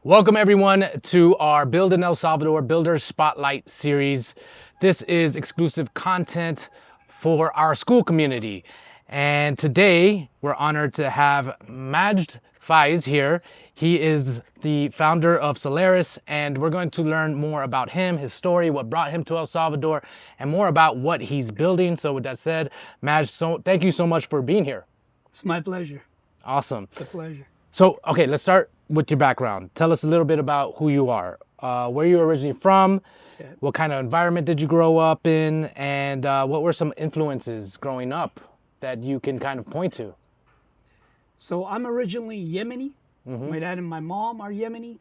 Welcome everyone to our Build in El Salvador Builders Spotlight series. This is exclusive content for our school community. And today we're honored to have Majd Faiz here. He is the founder of Solaris, and we're going to learn more about him, his story, what brought him to El Salvador, and more about what he's building. So with that said, Majd, thank you so much for being here. It's my pleasure. Awesome. It's a pleasure. So, okay, let's start with your background. Tell us a little bit about who you are, where you're originally from, what kind of environment did you grow up in, and what were some influences growing up that you can kind of point to? So I'm originally Yemeni. My dad and my mom are Yemeni,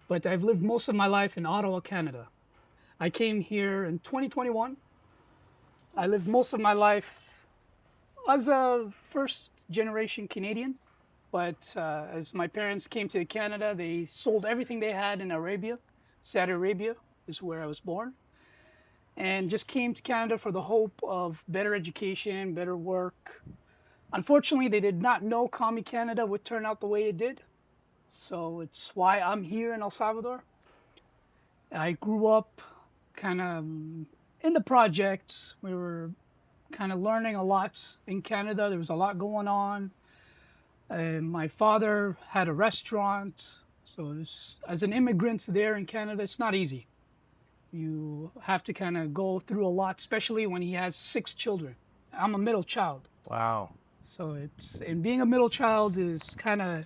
but I've lived most of my life in Ottawa, Canada. I came here in 2021. I lived most of my life as a first generation Canadian. But as my parents came to Canada, they sold everything they had in Arabia. Saudi Arabia is where I was born. And just came to Canada for the hope of better education, better work. Unfortunately, they did not know Commie Canada would turn out the way it did. So it's why I'm here in El Salvador. I grew up kind of in the projects. We were kind of learning a lot in Canada. There was a lot going on. My father had a restaurant, so as an immigrant there in Canada, it's not easy. You have to kind of go through a lot, especially when he has 6 children. I'm a middle child. Wow. So and being a middle child is kind of,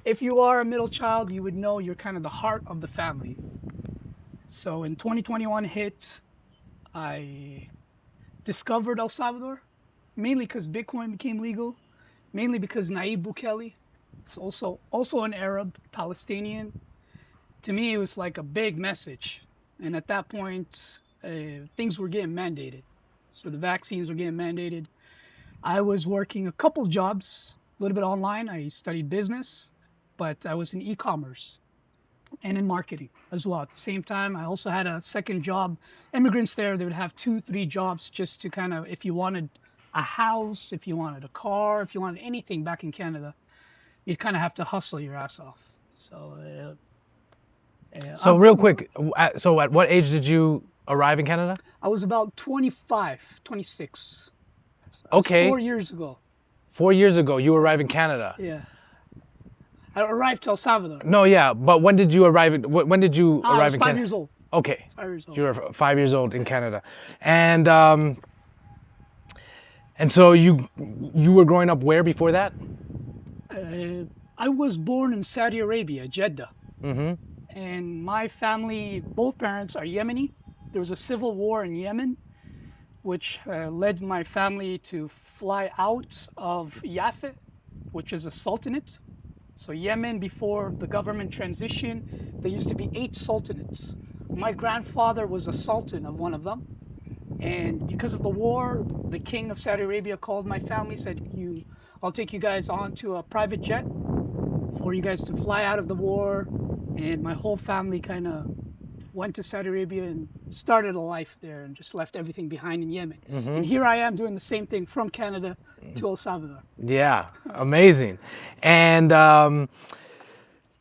if you are a middle child, you would know you're kind of the heart of the family. So in 2021 hit, I discovered El Salvador, mainly because Bitcoin became legal. Mainly because Nayib Bukele is also an Arab, Palestinian. To me, it was like a big message. And at that point, things were getting mandated. So the vaccines were getting mandated. I was working a couple jobs, a little bit online. I studied business, but I was in e-commerce and in marketing as well. At the same time, I also had a second job. Immigrants there, they would have 2-3 jobs just to kind of, if you wanted a house, if you wanted a car, if you wanted anything back in Canada, you'd kind of have to hustle your ass off. So, Real quick, so at what age did you arrive in Canada? I was about 25, 26. So Okay. 4 years ago. 4 years ago, you arrived in Canada. Yeah. I arrived to El Salvador. No, yeah, but when did you arrive? When did you I arrive was in 5 Canada? years old. Okay. 5 years old. You were 5 years old in Canada, and so you were growing up where before that? I was born in Saudi Arabia, Jeddah. And my family, both parents are Yemeni. There was a civil war in Yemen, which led my family to fly out of Yafet, which is a sultanate. So Yemen, before the government transition, there used to be 8 sultanates. My grandfather was a sultan of one of them. And because of the war, the king of Saudi Arabia called my family, said, I'll take you guys onto a private jet for you guys to fly out of the war. And my whole family kind of went to Saudi Arabia and started a life there and just left everything behind in Yemen. And here I am doing the same thing from Canada to El Salvador. Yeah, amazing. And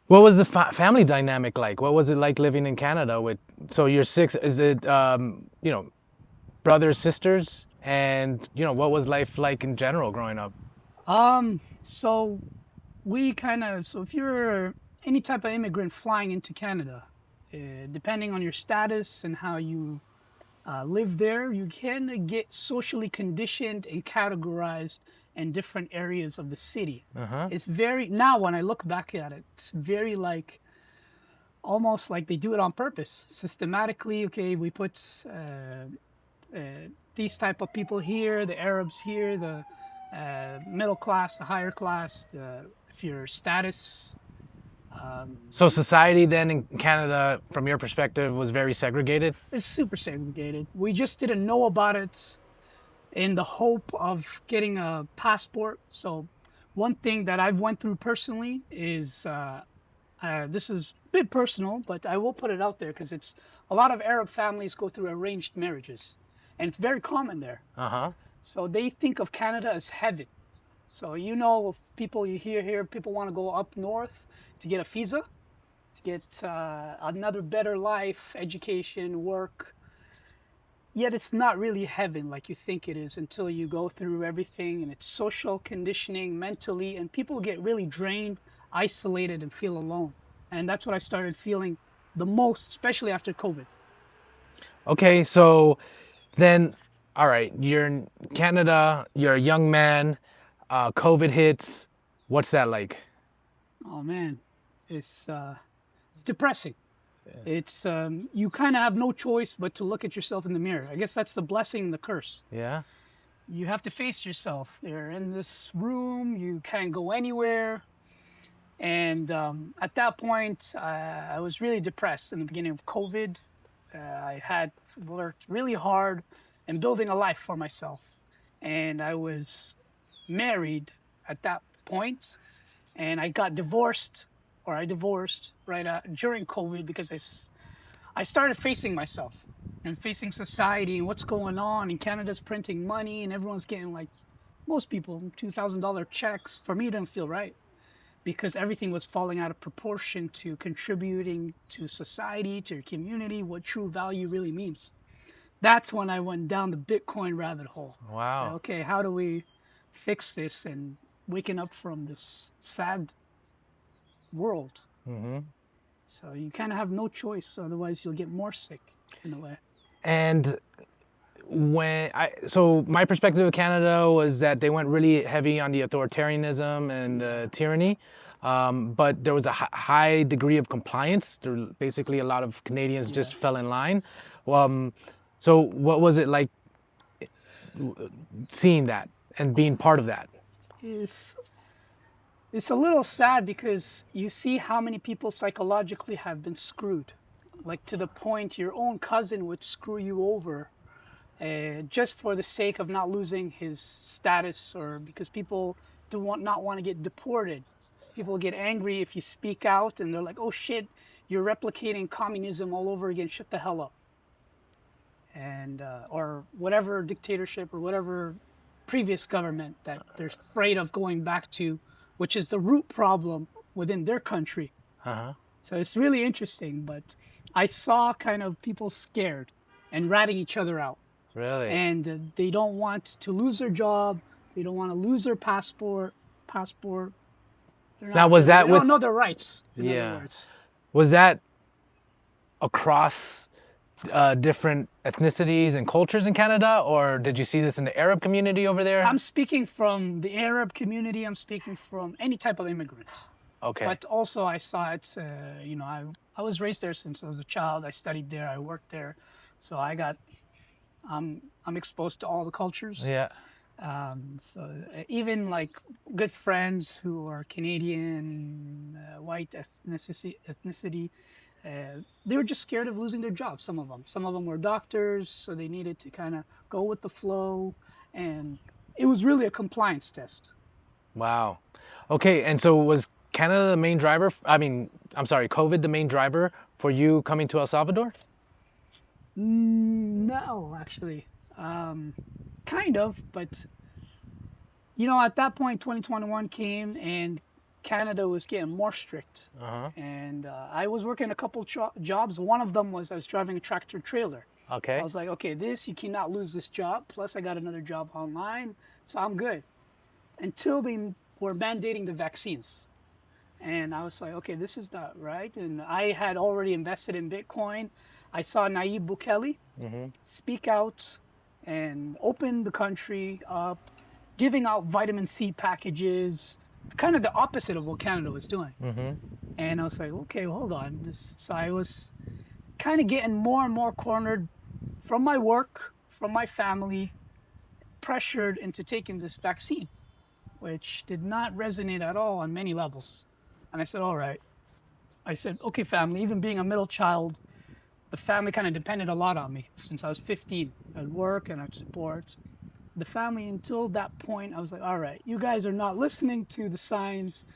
what was the family dynamic like? What was it like living in Canada with? So you're 6. Is it brothers, sisters, and what was life like in general growing up? So if you're any type of immigrant flying into Canada, depending on your status and how you live there, you can get socially conditioned and categorized in different areas of the city. It's very, now when I look back at it, it's very like, almost like they do it on purpose, systematically. Okay, we put these type of people here, the Arabs here, the middle class, the higher class, if your status. So society then in Canada, from your perspective, was very segregated? It's super segregated. We just didn't know about it in the hope of getting a passport. So one thing that I've went through personally is, this is a bit personal, but I will put it out there because it's a lot of Arab families go through arranged marriages. And it's very common there. So they think of Canada as heaven. So if people you hear here, people want to go up north to get a visa, get another better life, education, work. Yet it's not really heaven like you think it is until you go through everything, and it's social conditioning mentally, and people get really drained, isolated, and feel alone. And that's what I started feeling the most, especially after COVID. Okay, so then, all right, you're in Canada, you're a young man, COVID hits. What's that like? Oh man, it's depressing. It's you kind of have no choice but to look at yourself in the mirror. I guess that's the blessing and the curse. Yeah? You have to face yourself. You're in this room. You can't go anywhere. And at that point, I was really depressed in the beginning of COVID. I had worked really hard and building a life for myself. And I was married at that point, and I got divorced, or I divorced right during COVID because I started facing myself and facing society and what's going on. And Canada's printing money, and everyone's getting like most people $2,000 checks. For me, it didn't feel right because everything was falling out of proportion to contributing to society, to your community, what true value really means. That's when I went down the Bitcoin rabbit hole. So, Wow. okay, how do we fix this and waking up from this sad world? So you kind of have no choice, otherwise you'll get more sick in a way. And so my perspective of Canada was that they went really heavy on the authoritarianism and tyranny, but there was a high degree of compliance. Basically, a lot of Canadians just fell in line. So what was it like seeing that and being part of that? It's a little sad because you see how many people psychologically have been screwed, like to the point your own cousin would screw you over just for the sake of not losing his status, or because people not want to get deported. People get angry if you speak out, and they're like, "Oh shit, you're replicating communism all over again. Shut the hell up." And or whatever dictatorship or whatever previous government that they're afraid of going back to, which is the root problem within their country. So it's really interesting, but I saw kind of people scared and ratting each other out. Really? And they don't want to lose their job. They don't want to lose their passport. Now, was that they with? don't know their rights, in other Yeah. words. Was that across different ethnicities and cultures in Canada, or did you see this in the Arab community over there? I'm speaking from the Arab community. I'm speaking from any type of immigrant. Okay. But also I saw it, I was raised there since I was a child. I studied there, I worked there. So I'm exposed to all the cultures. Yeah. So even like good friends who are Canadian, white ethnicity, they were just scared of losing their jobs. Some of them were doctors, so they needed to kind of go with the flow, and it was really a compliance test. Wow. Okay, and so was Canada the main driver? I'm sorry, COVID the main driver for you coming to El Salvador? No, actually, kind of, but at that point, 2021 came and Canada was getting more strict. And I was working a couple jobs. One of them was I was driving a tractor trailer. Okay. I was like, okay, you cannot lose this job. Plus, I got another job online, so I'm good. Until they were mandating the vaccines. And I was like, okay, this is not right. And I had already invested in Bitcoin. I saw Nayib Bukele speak out and open the country up, giving out vitamin C packages, kind of the opposite of what Canada was doing. And I was like, okay, hold on. So I was kind of getting more and more cornered from my work, from my family, pressured into taking this vaccine, which did not resonate at all on many levels. And I said, all right. I said, okay, family, even being a middle child, the family kind of depended a lot on me since I was 15. I'd work and I'd support. The family, until that point, I was like, all right, you guys are not listening to the signs,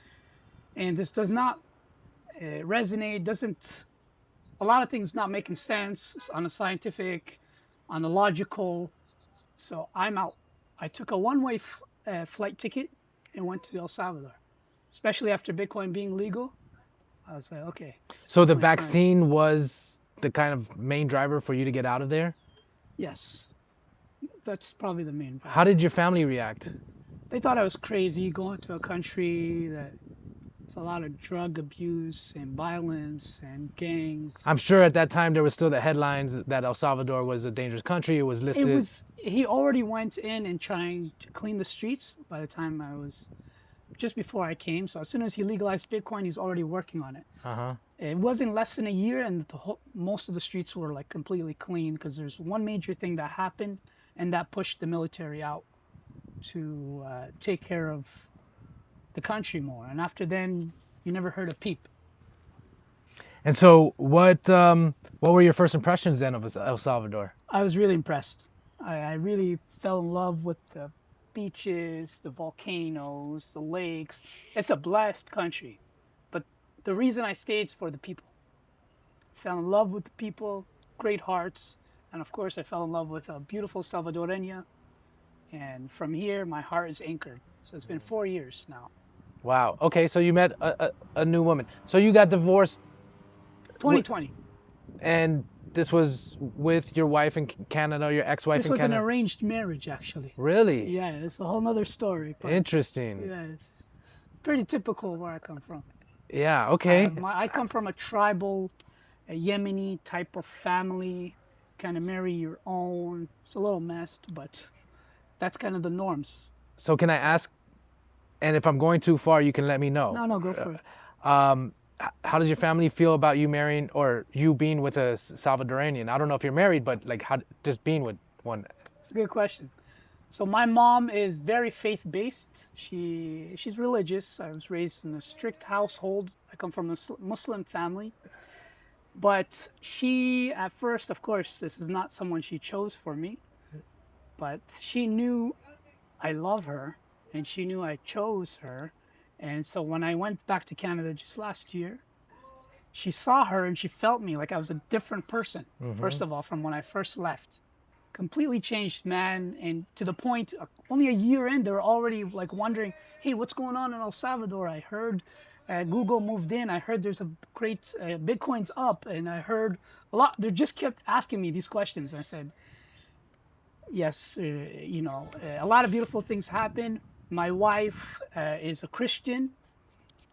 and this does not resonate, a lot of things not making sense on a scientific, on a logical, so I'm out. I took a one-way flight ticket and went to El Salvador, especially after Bitcoin being legal. I was like, okay. So that's the my sign. vaccine was the kind of main driver for you to get out of there? Yes, that's probably the main part. How did your family react? They thought I was crazy going to a country that there's a lot of drug abuse and violence and gangs. I'm sure at that time there was still the headlines that El Salvador was a dangerous country. It was listed. He already went in and trying to clean the streets by the time just before I came. So as soon as he legalized Bitcoin, he's already working on it. Uh-huh. It wasn't less than a year, and most of the streets were like completely clean because there's one major thing that happened, and that pushed the military out to take care of the country more. And after then, you never heard a peep. And so what were your first impressions then of El Salvador? I was really impressed. I really fell in love with the beaches, the volcanoes, the lakes. It's a blessed country. But the reason I stayed is for the people. Fell in love with the people, great hearts. And of course, I fell in love with a beautiful Salvadoreña. And from here, my heart is anchored. So it's been 4 years now. Wow. Okay, so you met a new woman. So you got divorced 2020. and this was with your wife in Canada, your ex-wife This in was an Canada? arranged marriage, actually. Really? Yeah, it's a whole nother story. But Interesting. yeah, it's pretty typical where I come from. Yeah, okay. I come from a tribal, a Yemeni type of family, kind of marry your own. It's a little messed, but that's kind of the norms. So can I ask, and if I'm going too far, you can let me know. No, go for it. How does your family feel about you marrying or you being with a Salvadorian? I don't know if you're married, but like how just being with one. It's a good question. So my mom is very faith-based. She's religious. I was raised in a strict household. I come from a Muslim family. But she, at first, of course, this is not someone she chose for me. But she knew I love her, and she knew I chose her. And so when I went back to Canada just last year, she saw her and she felt me like I was a different person, first of all, from when I first left. Completely changed man, and to the point, only a year in, they were already like wondering, hey, what's going on in El Salvador? I heard Google moved in. I heard there's a great, Bitcoin's up, and I heard a lot. They just kept asking me these questions. I said, yes, a lot of beautiful things happen. My wife is a Christian,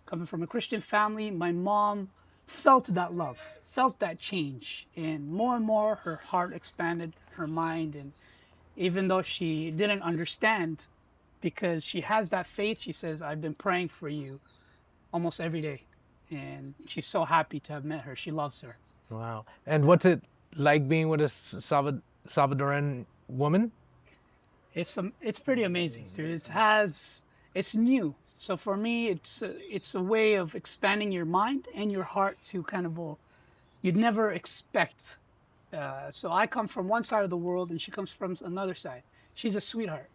coming from a Christian family. My mom felt that love, felt that change, and more her heart expanded, her mind. And even though she didn't understand, because she has that faith, she says, I've been praying for you almost every day. And she's so happy to have met her. She loves her. Wow. And what's it like being with a Salvadoran woman? It's pretty amazing. It's new. So for me, it's a way of expanding your mind and your heart to kind of you'd never expect. So I come from one side of the world and she comes from another side. She's a sweetheart,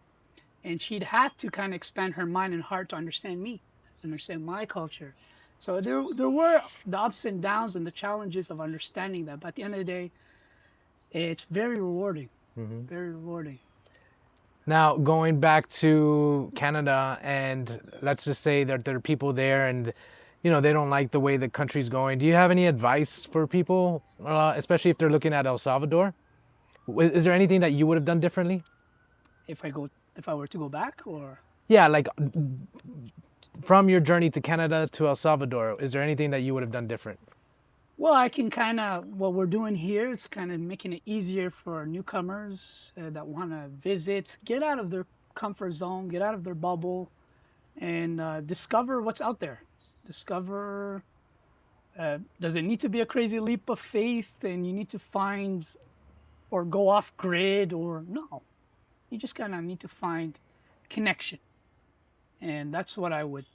and she'd had to kind of expand her mind and heart to understand me, understand my culture. So there were the ups and downs and the challenges of understanding that. But at the end of the day, it's very rewarding. Very rewarding. Now, going back to Canada, and let's just say that there are people there and, they don't like the way the country's going. Do you have any advice for people, especially if they're looking at El Salvador? Is there anything that you would have done differently? If I were to go back, or? Yeah, like from your journey to Canada to El Salvador, is there anything that you would have done different? Well, I can what we're doing here, it's kind of making it easier for newcomers that want to visit, get out of their comfort zone, get out of their bubble, and discover what's out there. Discover, does it need to be a crazy leap of faith and you need to find or go off grid, or no? You just kind of need to find connection. And that's what I would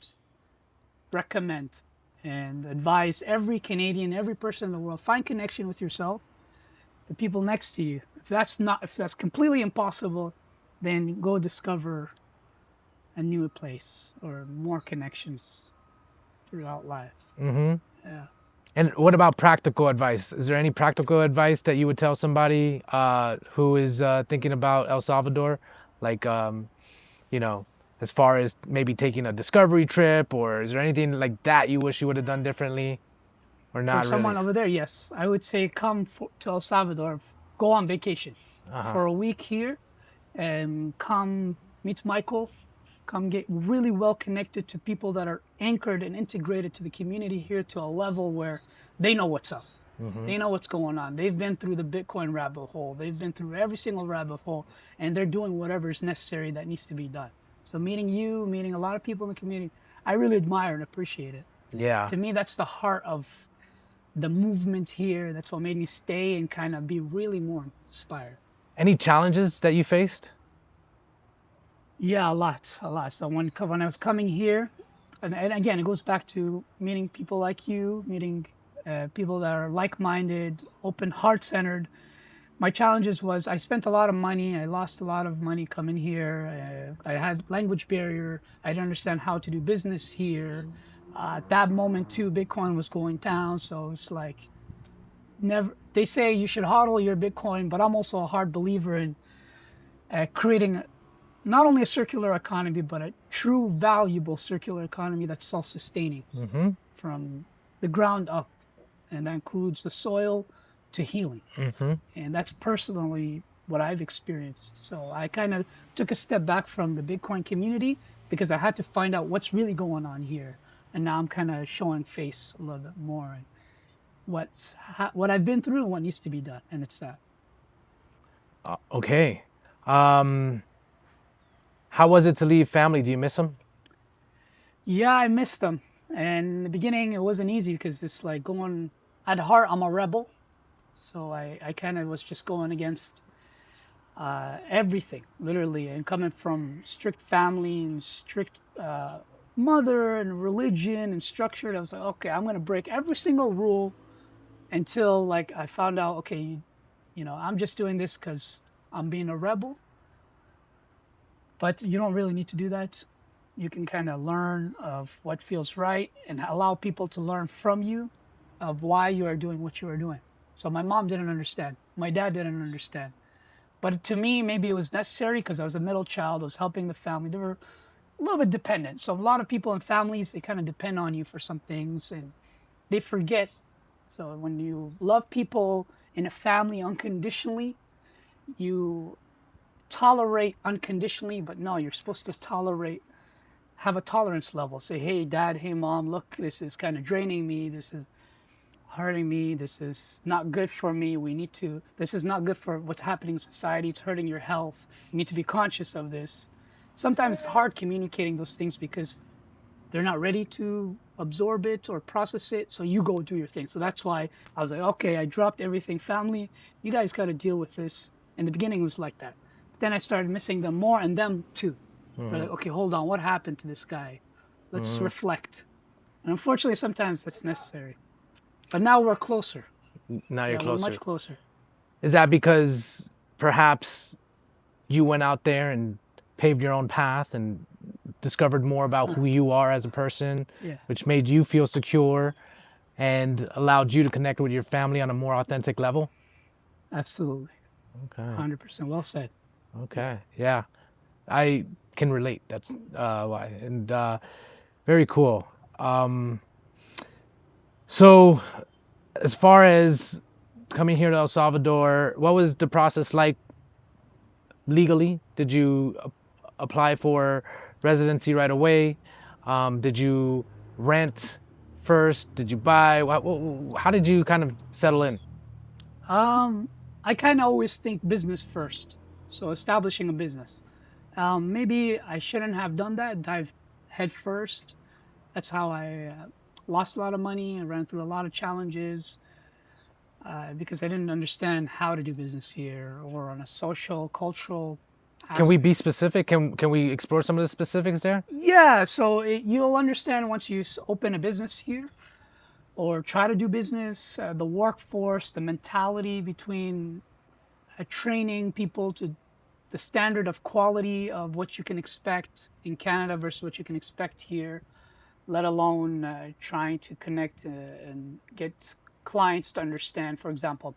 recommend and advise every Canadian, every person in the world: find connection with yourself, the people next to you. If that's completely impossible, then go discover a new place or more connections throughout life. Yeah. And what about practical advice? Is there any practical advice that you would tell somebody who is thinking about El Salvador? Like, as far as maybe taking a discovery trip, or is there anything like that you wish you would have done differently? or For not someone really? over there, yes, I would say to El Salvador, go on vacation for a week here, and come meet Michael, come get really well connected to people that are anchored and integrated to the community here to a level where they know what's up. They know what's going on. They've been through the Bitcoin rabbit hole. They've been through every single rabbit hole, and they're doing whatever is necessary that needs to be done. So meeting you, meeting a lot of people in the community, I really admire and appreciate it. Yeah. To me, that's the heart of the movement here. That's what made me stay and kind of be really more inspired. Any challenges that you faced? Yeah, a lot, a lot. So when I was coming here, and again, it goes back to meeting people like you, meeting people that are like-minded, open, heart-centered. My challenges was I spent a lot of money. I lost a lot of money coming here. I had language barrier. I didn't understand how to do business here. At that moment too, Bitcoin was going down. So it's like never. They say you should hodl your Bitcoin, but I'm also a hard believer in creating not only a circular economy, but a true valuable circular economy that's self-sustaining from the ground up. And that includes the soil to healing. And that's personally what I've experienced. So I kind of took a step back from the Bitcoin community because I had to find out what's really going on here. And now I'm kind of showing face a little bit more and what I've been through and what needs to be done. And it's that. Okay. How was it to leave family? Do you miss them? Yeah, I missed them. And in the beginning, it wasn't easy because it's like going, at heart, I'm a rebel. So I kind of was just going against everything, literally. And coming from strict family and strict mother and religion and structure, I was like, okay, I'm going to break every single rule until like I found out, okay, I'm just doing this because I'm being a rebel. But you don't really need to do that. You can kind of learn of what feels right and allow people to learn from you of why you are doing what you are doing. So my mom didn't understand. My dad didn't understand. But to me, maybe it was necessary because I was a middle child. I was helping the family. They were a little bit dependent. So a lot of people in families, they kind of depend on you for some things and they forget. So when you love people in a family unconditionally, you tolerate unconditionally, but no, you're supposed to have a tolerance level. Say, hey, dad, hey, mom, look, this is kind of draining me. This is hurting me. This is not good for me. This is not good for what's happening in society. It's hurting your health. You need to be conscious of this. Sometimes it's hard communicating those things because they're not ready to absorb it or process it. So you go do your thing. So that's why I was like, okay, I dropped everything. Family, you guys got to deal with this. In the beginning, it was like that. Then I started missing them more and them too. So like, okay, hold on. What happened to this guy? Let's reflect. And unfortunately, sometimes that's necessary. But now we're closer. Now you're Yeah, we're closer. much closer. Is that because perhaps you went out there and paved your own path and discovered more about who you are as a person, Yeah. which made you feel secure and allowed you to connect with your family on a more authentic level? Absolutely. Okay. 100%. Well said. Okay. Yeah. I can relate. That's why. And very cool. So as far as coming here to El Salvador, what was the process like legally? Did you apply for residency right away? Did you rent first? Did you buy? How did you kind of settle in? I kind of always think business first. So establishing a business. Maybe I shouldn't have done that, dive head first. That's how I lost a lot of money and ran through a lot of challenges because I didn't understand how to do business here or on a social, cultural Can we aspect. be specific? Can we explore some of the specifics there? Yeah, so you'll understand once you open a business here or try to do business, the workforce, the mentality between training people to the standard of quality of what you can expect in Canada versus what you can expect here, let alone trying to connect and get clients to understand. For example,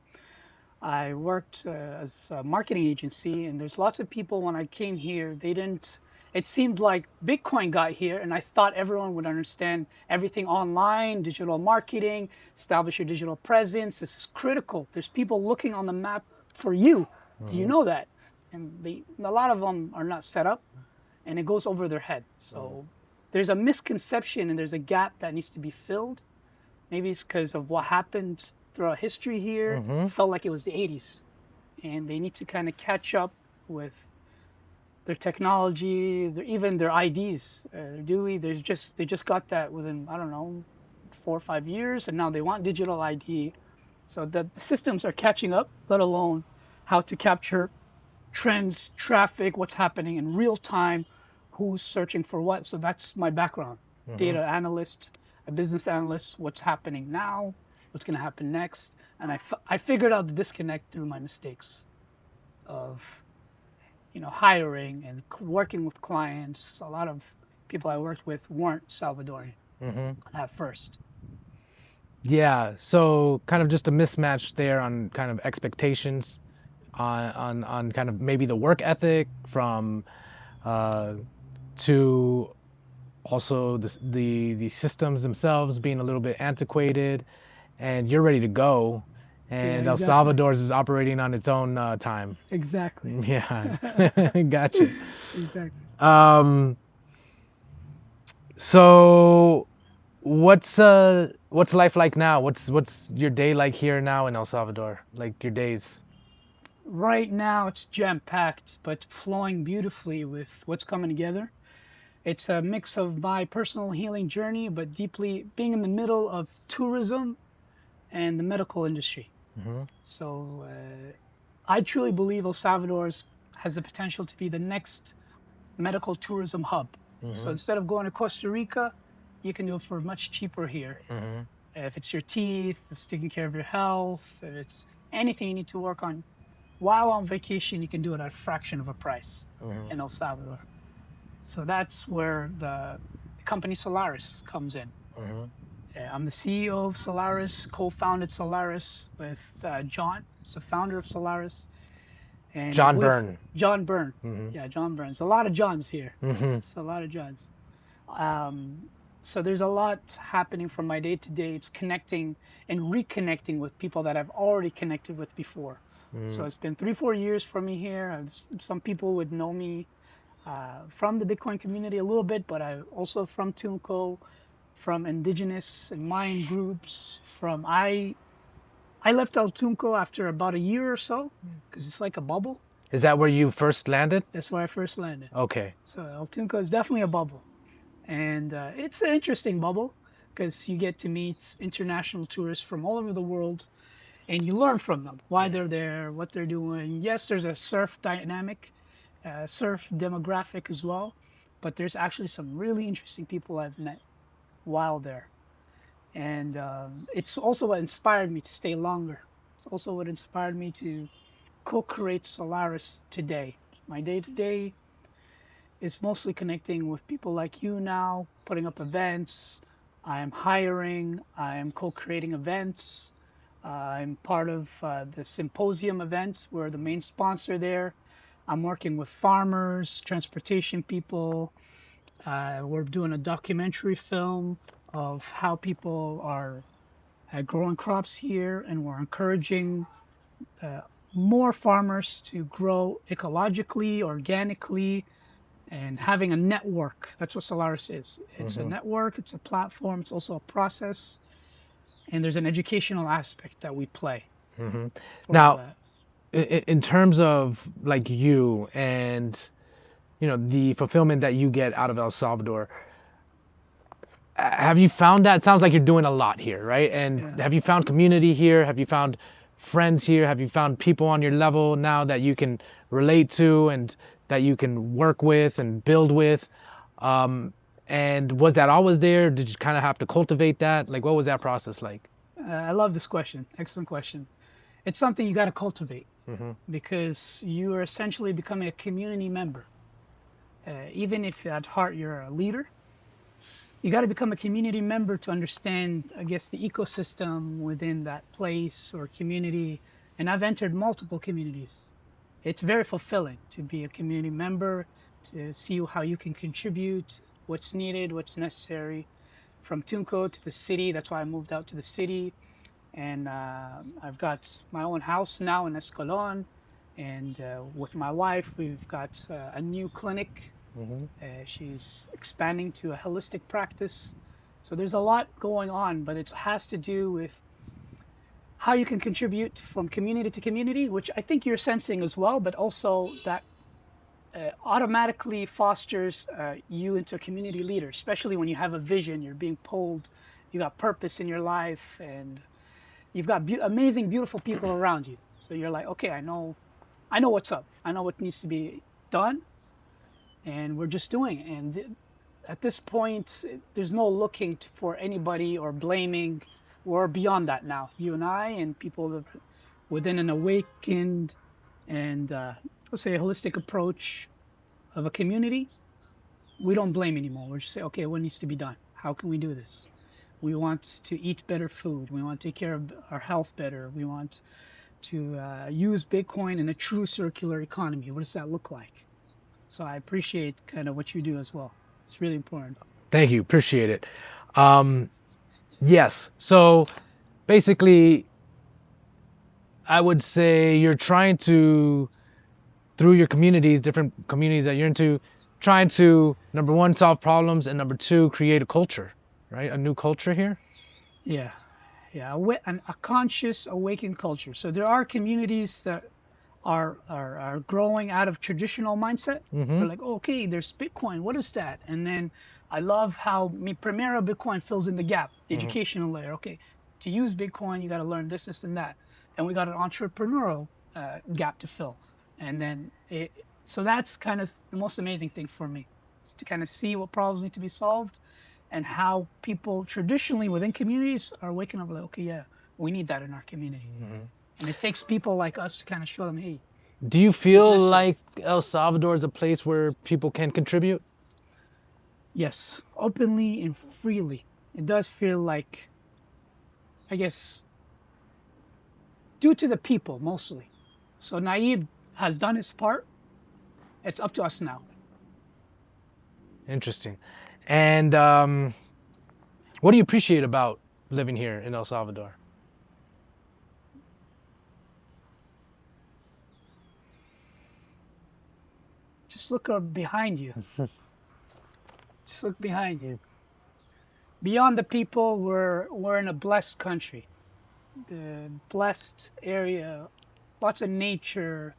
I worked as a marketing agency, and there's lots of people when I came here, they didn't it seemed like Bitcoin got here, and I thought everyone would understand everything online, digital marketing, establish your digital presence. This is critical. There's people looking on the map for you. Do you know that? And a lot of them are not set up, and it goes over their head. So there's a misconception and there's a gap that needs to be filled. Maybe it's because of what happened throughout history here. It felt like it was the 80s, and they need to kind of catch up with their technology, even their IDs. Dewey, they just got that within, I don't know, 4 or 5 years, and now they want digital ID. So the systems are catching up, let alone how to capture trends, traffic, what's happening in real time, who's searching for what. So that's my background. Data analyst, a business analyst, what's happening now, what's going to happen next. And I figured out the disconnect through my mistakes of, hiring and working with clients. A lot of people I worked with weren't Salvadorian at first. Yeah, so kind of just a mismatch there on kind of expectations on kind of maybe the work ethic from to also the systems themselves being a little bit antiquated, and you're ready to go, and Yeah, El exactly. Salvador's is operating on its own time. Exactly. Yeah, gotcha. Exactly. So what's life like now? What's your day like here now in El Salvador? Like your days? Right now it's jam-packed, but flowing beautifully with what's coming together. It's a mix of my personal healing journey, but deeply being in the middle of tourism and the medical industry. So I truly believe El Salvador has the potential to be the next medical tourism hub. So instead of going to Costa Rica, you can do it for much cheaper here. If it's your teeth, if it's taking care of your health, if it's anything you need to work on while on vacation, you can do it at a fraction of a price in El Salvador. So that's where the company Solaris comes in. I'm the CEO of Solaris, co-founded Solaris with John. He's the founder of Solaris. And John Byrne. John Byrne. Yeah, John Byrne. There's a lot of Johns here. It's a lot of Johns. So there's a lot happening from my day to day. It's connecting and reconnecting with people that I've already connected with before. So it's been 3-4 years for me here. Some people would know me from the Bitcoin community a little bit, but I also from TUMCO, from indigenous and Mayan groups. I left El Tunco after about a year or so because it's like a bubble. Is that where you first landed? That's where I first landed. Okay. So El Tunco is definitely a bubble. And it's an interesting bubble because you get to meet international tourists from all over the world and you learn from them, why they're there, what they're doing. Yes, there's a surf dynamic, surf demographic as well, but there's actually some really interesting people I've met while there. And it's also what inspired me to stay longer. It's also what inspired me to co-create Solaris today. My day-to-day is mostly connecting with people like you now, putting up events. I'm hiring, I'm co-creating events. I'm part of the symposium event. We're the main sponsor there. I'm working with farmers, transportation people. We're doing a documentary film of how people are growing crops here, and we're encouraging more farmers to grow ecologically, organically, and having a network. That's what Solaris is. It's a network, it's a platform, it's also a process, and there's an educational aspect that we play. Now, in terms of like you and the fulfillment that you get out of El Salvador, have you found that? It sounds like you're doing a lot here, right? And have you found community here? Have you found friends here? Have you found people on your level now that you can relate to and that you can work with and build with? And was that always there? Did you kind of have to cultivate that? Like, what was that process like? I love this question. Excellent question. It's something you got to cultivate because you are essentially becoming a community member. Even if at heart you're a leader, you got to become a community member to understand, I guess, the ecosystem within that place or community. And I've entered multiple communities. It's very fulfilling to be a community member, to see how you can contribute, what's needed, what's necessary from Tunco to the city. That's why I moved out to the city. And I've got my own house now in Escalon. And with my wife, we've got a new clinic. She's expanding to a holistic practice. So there's a lot going on, but it has to do with how you can contribute from community to community, which I think you're sensing as well, but also that automatically fosters you into a community leader, especially when you have a vision, you're being pulled, you got purpose in your life, and you've got amazing, beautiful people around you. So you're like, okay, I know what's up. I know what needs to be done, and we're just doing it. And at this point, there's no looking for anybody or blaming. We're beyond that now. You and I and people within an awakened and let's say a holistic approach of a community, we don't blame anymore. We just say, okay, what needs to be done? How can we do this? We want to eat better food. We want to take care of our health better. We want to use Bitcoin in a true circular economy. What does that look like? So I appreciate kind of what you do as well. It's really important. Thank you. Appreciate it. Yes. So basically, I would say you're trying to, through your communities, different communities that you're into, trying to, number one, solve problems, and number two, create a culture, right? A new culture here. Yeah. A conscious, awakened culture. So there are communities that are growing out of traditional mindset. They're like, oh, okay, there's Bitcoin. What is that? And then I love how Primero Bitcoin fills in the gap, the educational layer. Okay, to use Bitcoin, you got to learn this, and that. And we got an entrepreneurial gap to fill. And then, so that's kind of the most amazing thing for me, is to kind of see what problems need to be solved and how people traditionally within communities are waking up like, okay, yeah, we need that in our community. And it takes people like us to kind of show them, hey. Do you feel like El Salvador is a place where people can contribute? Yes, openly and freely. It does feel like, I guess, due to the people mostly. So Naib has done his part. It's up to us now. Interesting. And what do you appreciate about living here in El Salvador? Just look up behind you. Just look behind you. Beyond the people, we're in a blessed country. The blessed area, lots of nature.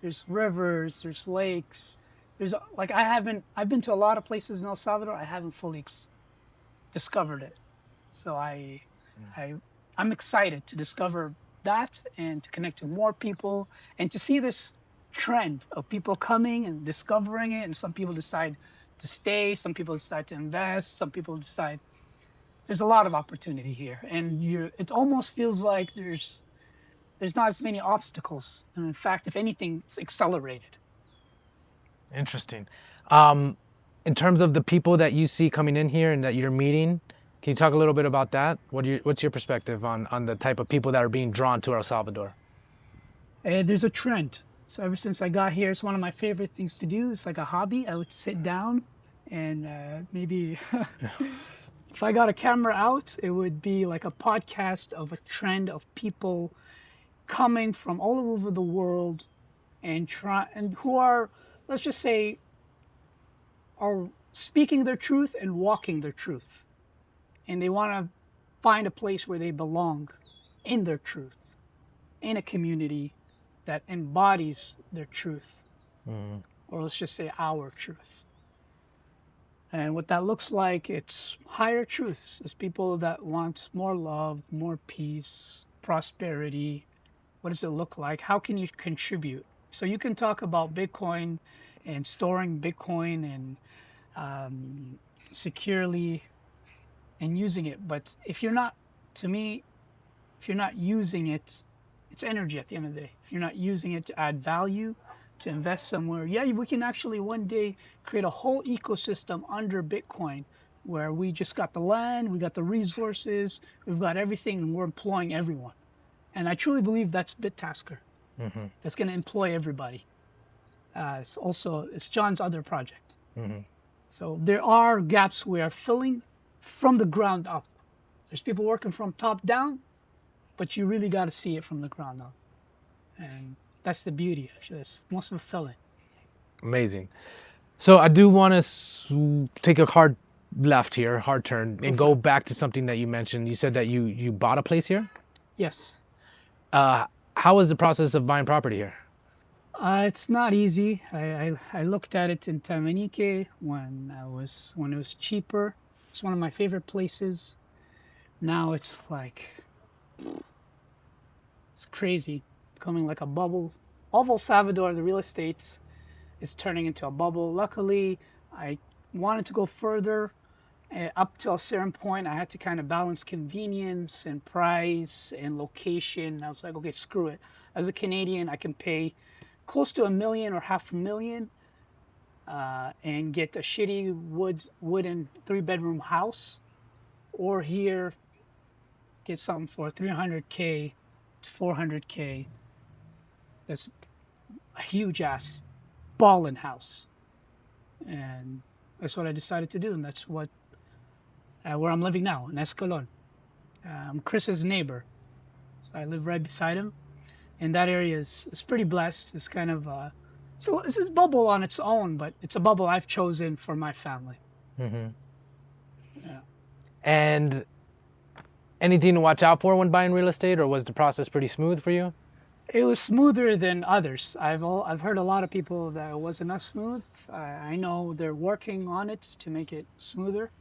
There's rivers, there's lakes. There's like I've been to a lot of places in El Salvador. I haven't fully discovered it. So I'm excited to discover that and to connect to more people and to see this trend of people coming and discovering it. And some people decide to stay, some people decide to invest, some people decide there's a lot of opportunity here. And it almost feels like there's not as many obstacles. And in fact, if anything, it's accelerated. Interesting. In terms of the people that you see coming in here and that you're meeting, can you talk a little bit about that? What's your perspective on the type of people that are being drawn to El Salvador? There's a trend. So ever since I got here, it's one of my favorite things to do. It's like a hobby. I would sit down and maybe if I got a camera out, it would be like a podcast of a trend of people coming from all over the world and who are, let's just say, are speaking their truth and walking their truth. And they want to find a place where they belong in their truth, in a community that embodies their truth, or let's just say our truth. And what that looks like, it's higher truths. It's people that want more love, more peace, prosperity. What does it look like? How can you contribute? So you can talk about Bitcoin and storing Bitcoin and securely and using it. But if you're not, to me, if you're not using it, it's energy at the end of the day. If you're not using it to add value, to invest somewhere, yeah, we can actually one day create a whole ecosystem under Bitcoin where we just got the land, we got the resources, we've got everything, and we're employing everyone. And I truly believe that's BitTasker. That's going to employ everybody. It's John's other project. So there are gaps we are filling from the ground up. There's people working from top down, but you really got to see it from the ground up. And that's the beauty, actually. It's most fulfilling. Amazing. So I do want to take a hard left here, hard turn, and go back to something that you mentioned. You said that you bought a place here. Yes. How was the process of buying property here? It's not easy. I looked at it in Tamanike when it was cheaper. It's one of my favorite places. Now it's like it's crazy, becoming like a bubble. All of El Salvador, the real estate is turning into a bubble. Luckily, I wanted to go further. Up to a certain point, I had to kind of balance convenience and price and location. I was like, okay, screw it. As a Canadian, I can pay close to $1 million or $500,000 and get a shitty wooden 3-bedroom house, or here get something for $300K to $400K. That's a huge ass ballin' house, and that's what I decided to do, and that's what where I'm living now in Escalon. I'm Chris's neighbor, so I live right beside him. And that area is pretty blessed. It's kind of so this is bubble on its own, but it's a bubble I've chosen for my family. Yeah. And anything to watch out for when buying real estate, or was the process pretty smooth for you? It was smoother than others. I've heard a lot of people that it wasn't as smooth. I know they're working on it to make it smoother,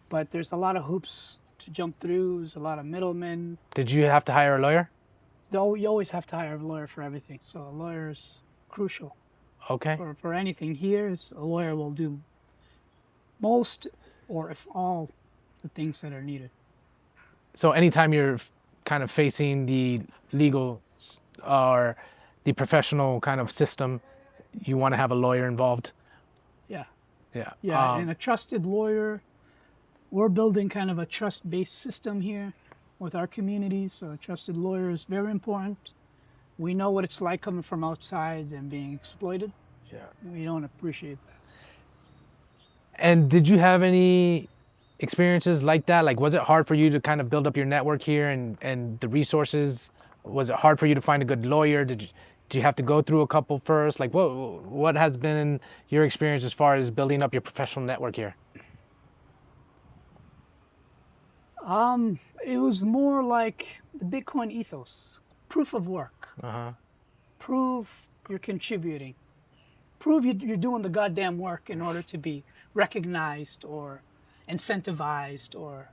but there's a lot of hoops to jump through. There's a lot of middlemen. Did you have to hire a lawyer? You always have to hire a lawyer for everything. So a lawyer is crucial. Okay. For anything here, a lawyer will do most, or if all, the things that are needed. So anytime you're kind of facing the legal or the professional kind of system, you want to have a lawyer involved? Yeah. Yeah. Yeah, and a trusted lawyer. We're building kind of a trust-based system here with our community, so a trusted lawyer is very important. We know what it's like coming from outside and being exploited. Yeah. We don't appreciate that. And did you have any experiences like that? Like, was it hard for you to kind of build up your network here and the resources? Was it hard for you to find a good lawyer? Did you have to go through a couple first? Like, what has been your experience as far as building up your professional network here? It was more like the Bitcoin ethos, proof of work. Prove you're contributing. Prove you're doing the goddamn work in order to be recognized or incentivized, or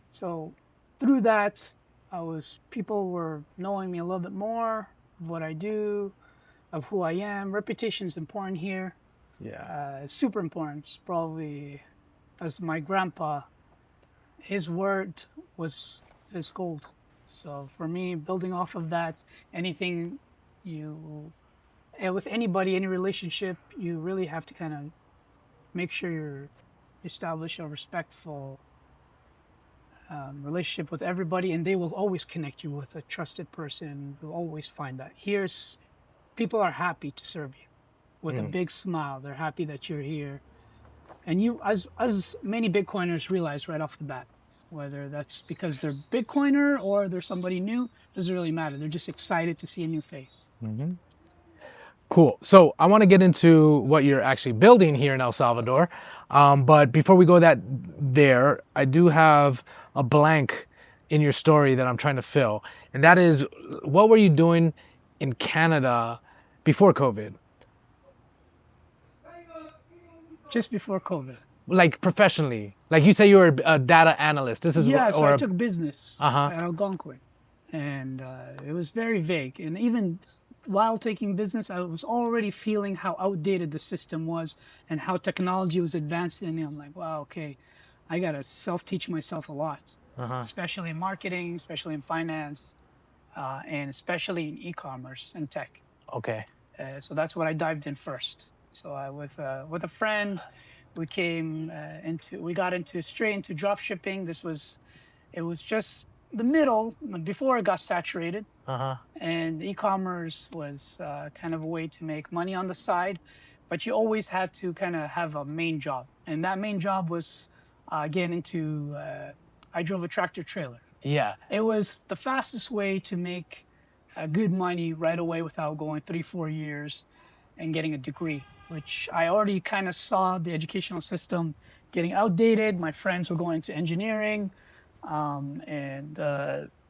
so through that, people were knowing me a little bit more of what I do, of who I am. Reputation is important here. Yeah. It's super important. It's probably, as my grandpa, his word was his gold. So for me, building off of that, anything with anybody, any relationship, you really have to kind of make sure you establish a respectful relationship with everybody, and they will always connect you with a trusted person. You'll always find that. People are happy to serve you with a big smile. They're happy that you're here. And you, as many Bitcoiners realize right off the bat, whether that's because they're Bitcoiner or they're somebody new, doesn't really matter. They're just excited to see a new face. Cool. So I want to get into what you're actually building here in El Salvador. But before we go there, I do have a blank in your story that I'm trying to fill. And that is, what were you doing in Canada before COVID? Just before COVID. Like professionally, like you say, you were a data analyst. This is so I took business at Algonquin, and it was very vague. And even while taking business, I was already feeling how outdated the system was and how technology was advancing. And I'm like, wow, okay, I gotta self-teach myself a lot, especially in marketing, especially in finance, and especially in e-commerce and tech. Okay. So that's what I dived in first. So I with a friend. We got straight into drop shipping. It was just the middle, before it got saturated, Uh-huh. and e-commerce was kind of a way to make money on the side, but you always had to kind of have a main job, and that main job was getting into. I drove a tractor trailer. Yeah. It was the fastest way to make good money right away without going 3 4 years and getting a degree, which I already kind of saw the educational system getting outdated. My friends were going to engineering, and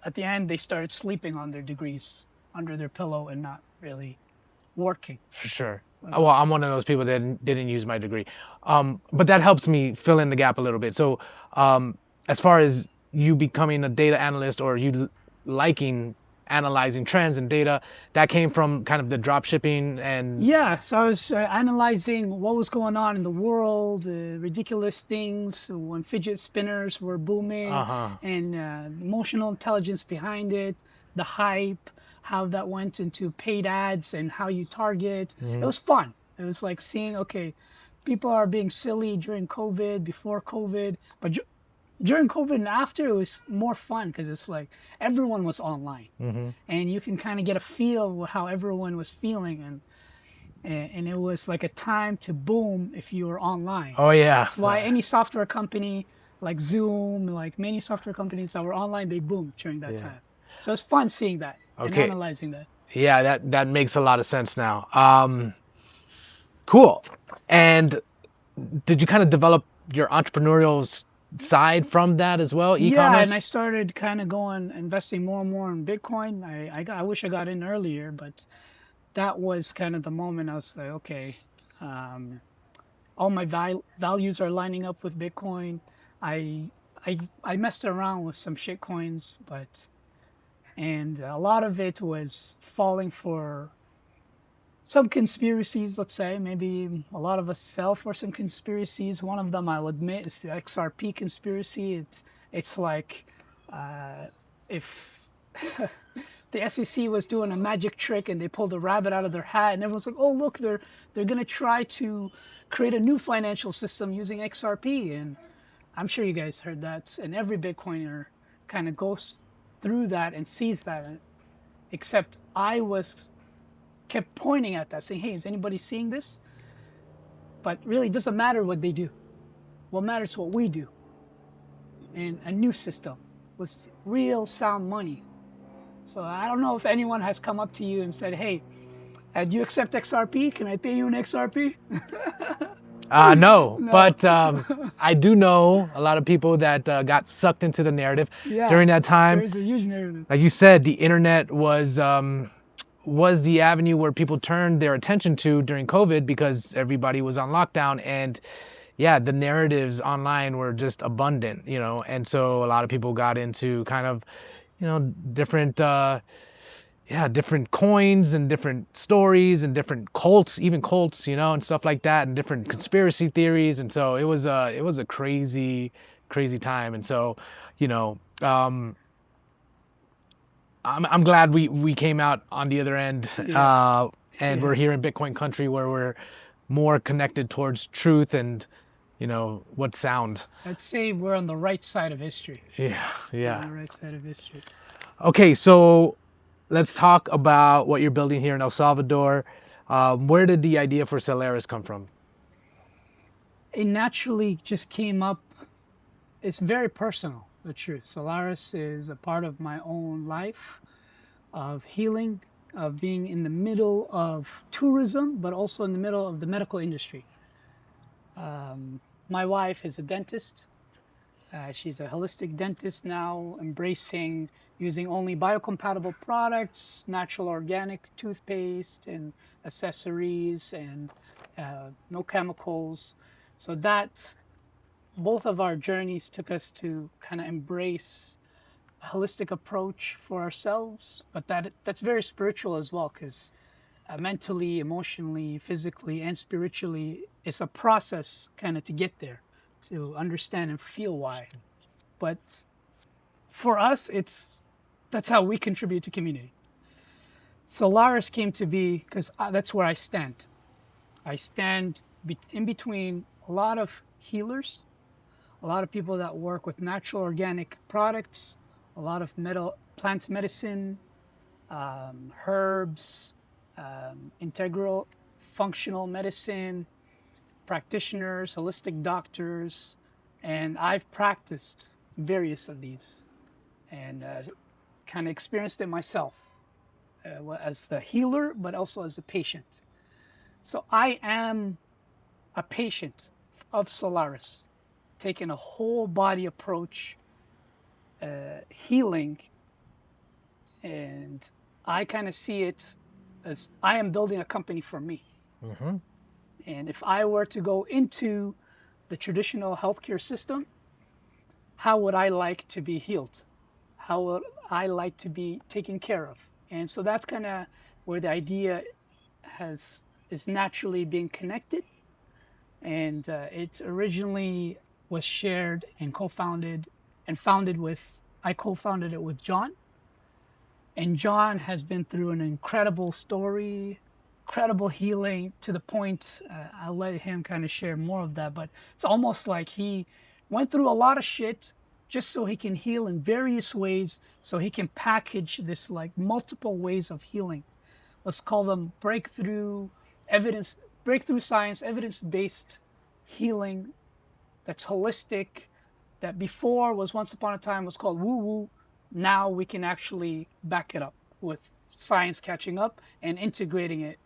at the end, they started sleeping on their degrees under their pillow and not really working. For sure. Well, I'm one of those people that didn't use my degree. But that helps me fill in the gap a little bit. So, as far as you becoming a data analyst or you liking analyzing trends and data, that came from kind of the drop shipping and Yeah, so I was analyzing what was going on in the world, ridiculous things when fidget spinners were booming, uh-huh. and emotional intelligence behind it, the hype, how that went into paid ads and how you target. It was fun. It was like seeing, okay, people are being silly during COVID, before COVID, but during COVID and after, it was more fun because it's like everyone was online, and you can kind of get a feel of how everyone was feeling, and it was like a time to boom if you were online. Oh yeah. That's why any software company like Zoom, like many software companies that were online, they boomed during that time. So it's fun seeing that and Okay. analyzing that. Yeah, that makes a lot of sense now. Cool. And did you kind of develop your entrepreneurial side from that as well? Yeah, E-commerce? and I started kind of going investing more and more in Bitcoin. I wish I got in earlier, but that was kind of the moment I was like, okay, all my values are lining up with Bitcoin. I messed around with some shit coins, and a lot of it was falling for some conspiracies, let's say. Maybe a lot of us fell for some conspiracies. One of them, I'll admit, is the XRP conspiracy. It's like if the SEC was doing a magic trick and they pulled a rabbit out of their hat, and everyone's like, "Oh, look, they're going to try to create a new financial system using XRP." And I'm sure you guys heard that, and every Bitcoiner kind of goes through that and sees that. Except I kept pointing at that, saying, "Hey, is anybody seeing this?" But really, it doesn't matter what they do. What matters is what we do. And a new system with real sound money. So I don't know if anyone has come up to you and said, "Hey, do you accept XRP? Can I pay you in XRP?" No, but I do know a lot of people that got sucked into the narrative during that time. There's a huge narrative. Like you said, the internet was the avenue where people turned their attention to during COVID because everybody was on lockdown, and yeah, the narratives online were just abundant, and so a lot of people got into kind of, different different coins and different stories and different cults, even cults, and stuff like that, and different conspiracy theories. And so it was a crazy time. And so, I'm glad we came out on the other end, and we're here in Bitcoin country where we're more connected towards truth and, what's sound. I'd say we're on the right side of history. Yeah. On the right side of history. Okay, so let's talk about what you're building here in El Salvador. Where did the idea for Solaris come from? It naturally just came up. It's very personal, the truth. Solaris is a part of my own life of healing, of being in the middle of tourism, but also in the middle of the medical industry. My wife is a dentist. She's a holistic dentist now, embracing using only biocompatible products, natural organic toothpaste and accessories, and no chemicals. So that's both of our journeys took us to kind of embrace a holistic approach for ourselves, but that's very spiritual as well, because mentally, emotionally, physically, and spiritually, it's a process kind of to get there, to understand and feel why. But for us, that's how we contribute to community. Solaris came to be because that's where I stand. I stand in between a lot of healers, a lot of people that work with natural organic products, a lot of plant medicine, herbs, integral functional medicine, practitioners, holistic doctors, and I've practiced various of these and kind of experienced it myself as the healer, but also as a patient. So I am a patient of Solaris, taking a whole body approach, healing, and I kind of see it as I am building a company for me. And if I were to go into the traditional healthcare system, how would I like to be healed? How would I like to be taken care of? And so that's kind of where the idea is naturally being connected. And it originally was shared and co-founded and I co-founded it with John. And John has been through an incredible story, incredible healing to the point, I'll let him kind of share more of that, but it's almost like he went through a lot of shit just so he can heal in various ways, so he can package this like multiple ways of healing. Let's call them breakthrough science, evidence-based healing that's holistic, that before was once upon a time was called woo-woo. Now we can actually back it up with science catching up and integrating it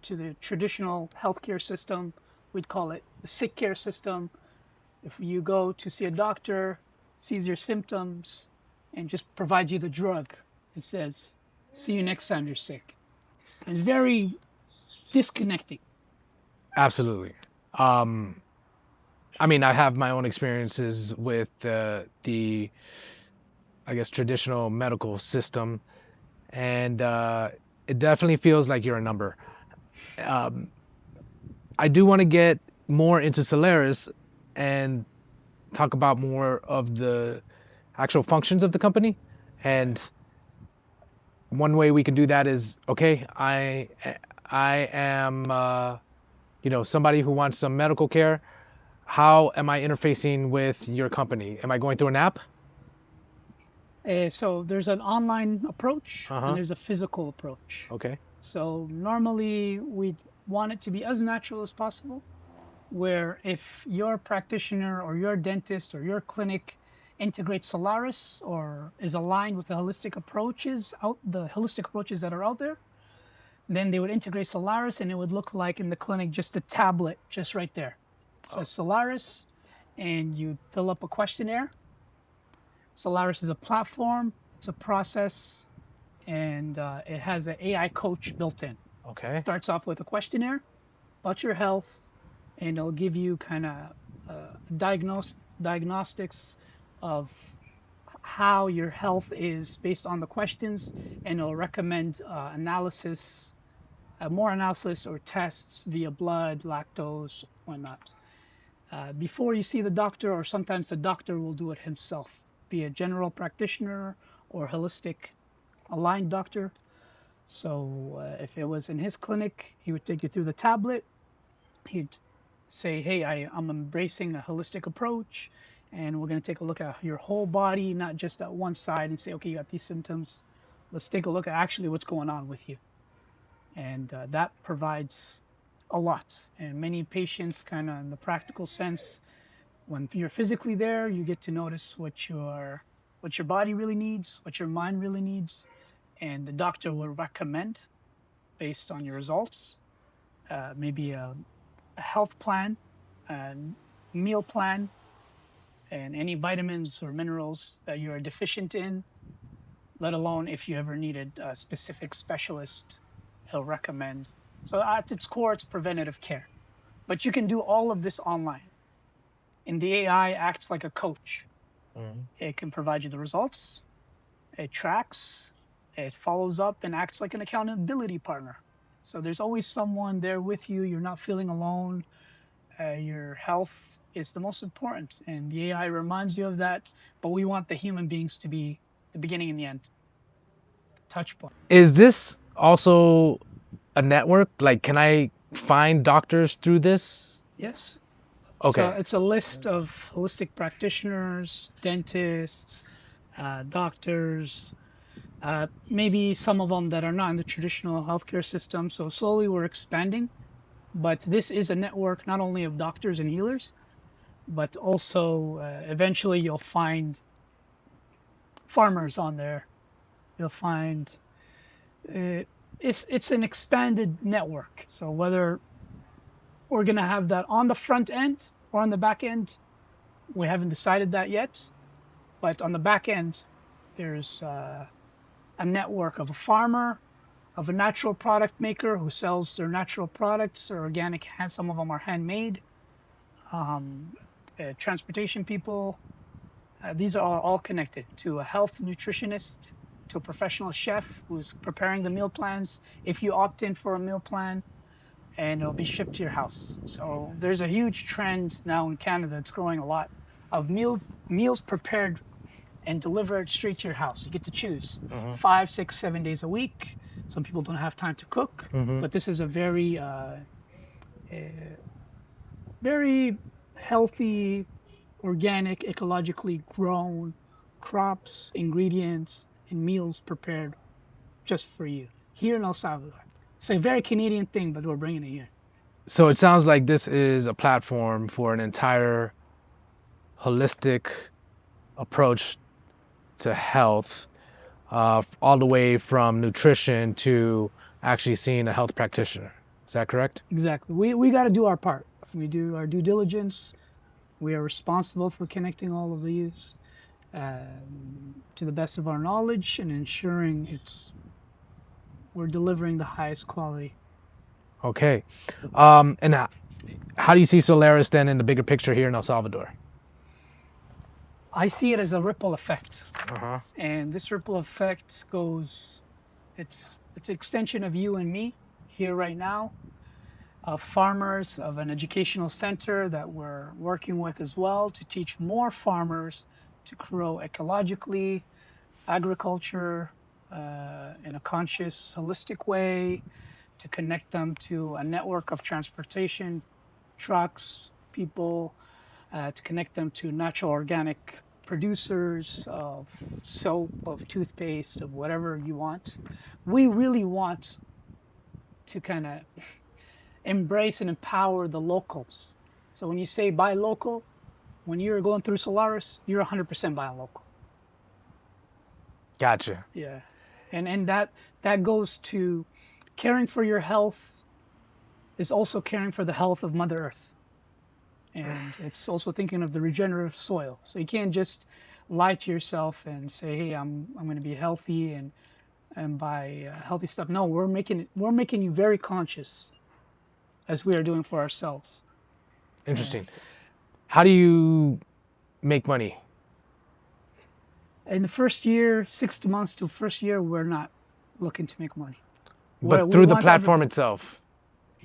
to the traditional healthcare system. We'd call it the sick care system. If you go to see a doctor, sees your symptoms, and just provides you the drug and says, see you next time you're sick. It's very disconnecting. Absolutely. I mean, I have my own experiences with the I guess, traditional medical system, and it definitely feels like you're a number. I do want to get more into Solaris and talk about more of the actual functions of the company. And one way we can do that is, okay, I am, somebody who wants some medical care. How am I interfacing with your company? Am I going through an app? So there's an online approach and there's a physical approach. Okay. So normally we want it to be as natural as possible, where if your practitioner or your dentist or your clinic integrates Solaris or is aligned with the holistic approaches that are out there, then they would integrate Solaris and it would look like in the clinic just a tablet just right there. It says Solaris, and you fill up a questionnaire. Solaris is a platform, it's a process, and it has an AI coach built in. Okay. It starts off with a questionnaire about your health, and it'll give you kind of diagnostics of how your health is based on the questions, and it'll recommend more analysis or tests via blood, lactose, whatnot. Before you see the doctor, or sometimes the doctor will do it himself, be a general practitioner or holistic aligned doctor. So if it was in his clinic, he would take you through the tablet. He'd say, hey, I'm embracing a holistic approach, and we're going to take a look at your whole body, not just at one side, and say, okay, you got these symptoms. Let's take a look at actually what's going on with you. And that provides a lot. And many patients, kind of in the practical sense, when you're physically there, you get to notice what your body really needs, what your mind really needs, and the doctor will recommend based on your results, maybe a health plan, a meal plan, and any vitamins or minerals that you are deficient in, let alone if you ever needed a specific specialist, he'll recommend. So at its core, it's preventative care. But you can do all of this online. And the AI acts like a coach. It can provide you the results, it tracks, it follows up, and acts like an accountability partner. So there's always someone there with you. You're not feeling alone. Your health is the most important, and the AI reminds you of that. But we want the human beings to be the beginning and the end. Touch point. Is this also a network? Like, can I find doctors through this? Yes. Okay. So it's a list of holistic practitioners, dentists, doctors, maybe some of them that are not in the traditional healthcare system. So slowly we're expanding. But this is a network not only of doctors and healers, but also eventually you'll find farmers on there. You'll find it's an expanded network. So whether we're going to have that on the front end or on the back end, we haven't decided that yet. But on the back end, there's a network of a farmer, of a natural product maker who sells their natural products or organic. Some of them are handmade. Transportation people. These are all connected to a health nutritionist, to a professional chef who's preparing the meal plans. If you opt in for a meal plan, and it'll be shipped to your house. So there's a huge trend now in Canada. It's growing a lot of meals prepared and delivered straight to your house. You get to choose 5, 6, 7 days a week. Some people don't have time to cook, but this is a very, very healthy, organic, ecologically grown crops, ingredients, and meals prepared just for you here in El Salvador. It's a very Canadian thing, but we're bringing it here. So it sounds like this is a platform for an entire holistic approach to health, all the way from nutrition to actually seeing a health practitioner. Is that correct? Exactly. We got to do our part. We do our due diligence. We are responsible for connecting all of these to the best of our knowledge and ensuring we're delivering the highest quality. Okay. And how do you see Solaris then in the bigger picture here in El Salvador? I see it as a ripple effect. And this ripple effect it's an extension of you and me here right now, of farmers, of an educational center that we're working with as well to teach more farmers to grow ecologically, agriculture, in a conscious, holistic way, to connect them to a network of transportation, trucks, people, to connect them to natural organic producers of soap, of toothpaste, of whatever you want. We really want to kind of embrace and empower the locals. So when you say buy local, when you're going through Solaris, you're 100% buying local. Gotcha. Yeah. And that goes to caring for your health is also caring for the health of Mother Earth. And it's also thinking of the regenerative soil. So you can't just lie to yourself and say, hey, I'm going to be healthy and buy healthy stuff. No, we're making you very conscious, as we are doing for ourselves. Interesting. How do you make money? In the first year, 6 months to first year, we're not looking to make money. But through the platform itself,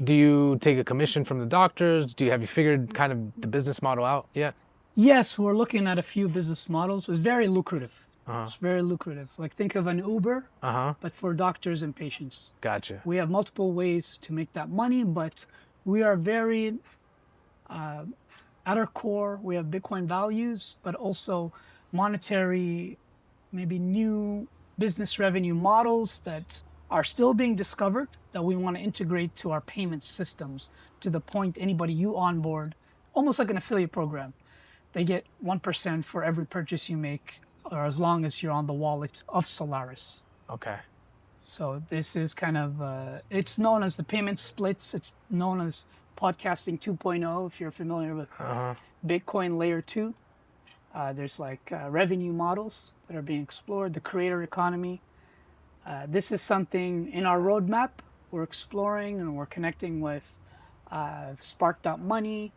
do you take a commission from the doctors? Have you figured kind of the business model out yet? Yes, we're looking at a few business models. It's very lucrative. It's very lucrative. Like think of an Uber, but for doctors and patients. Gotcha. We have multiple ways to make that money, but we are very, at our core, we have Bitcoin values, but also monetary, maybe new business revenue models that are still being discovered that we want to integrate to our payment systems to the point anybody you onboard, almost like an affiliate program. They get 1% for every purchase you make, or as long as you're on the wallet of Solaris. Okay. So this is kind of, it's known as the payment splits. It's known as podcasting 2.0, if you're familiar with Bitcoin layer 2. There's like revenue models that are being explored, the creator economy. This is something in our roadmap we're exploring, and we're connecting with Spark.money.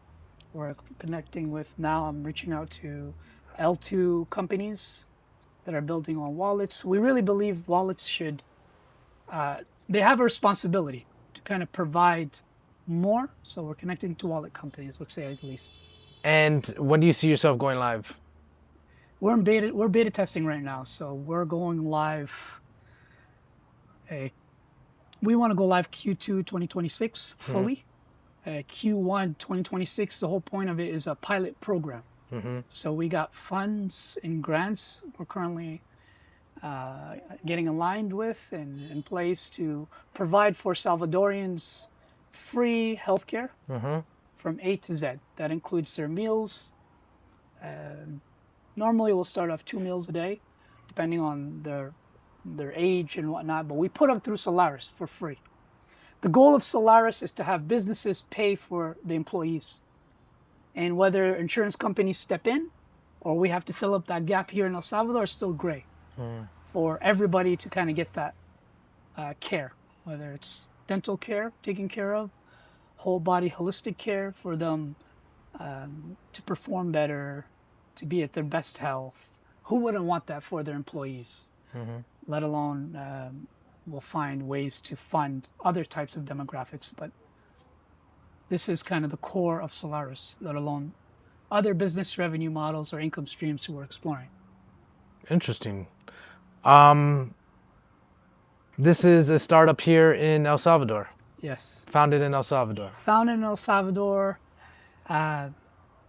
We're connecting with, now I'm reaching out to L2 companies that are building on wallets. We really believe wallets should, they have a responsibility to kind of provide more. So we're connecting to wallet companies, let's say at least. And when do you see yourself going live? We're beta testing right now. So we're going live. We want to go live Q2 2026 fully. Q1 2026, the whole point of it is a pilot program. So we got funds and grants we're currently getting aligned with and in place to provide for Salvadorians free healthcare from A to Z. That includes their meals. Normally we'll start off 2 meals a day, depending on their age and whatnot, but we put them through Solaris for free. The goal of Solaris is to have businesses pay for the employees. And whether insurance companies step in or we have to fill up that gap here in El Salvador is still gray for everybody to kind of get that care, whether it's dental care taken care of, whole body holistic care for them to perform better, to be at their best health. Who wouldn't want that for their employees? Let alone we'll find ways to fund other types of demographics, but this is kind of the core of Solaris, let alone other business revenue models or income streams we're exploring. Interesting. This is a startup here in El Salvador. Yes. Founded in El Salvador. Founded in El Salvador.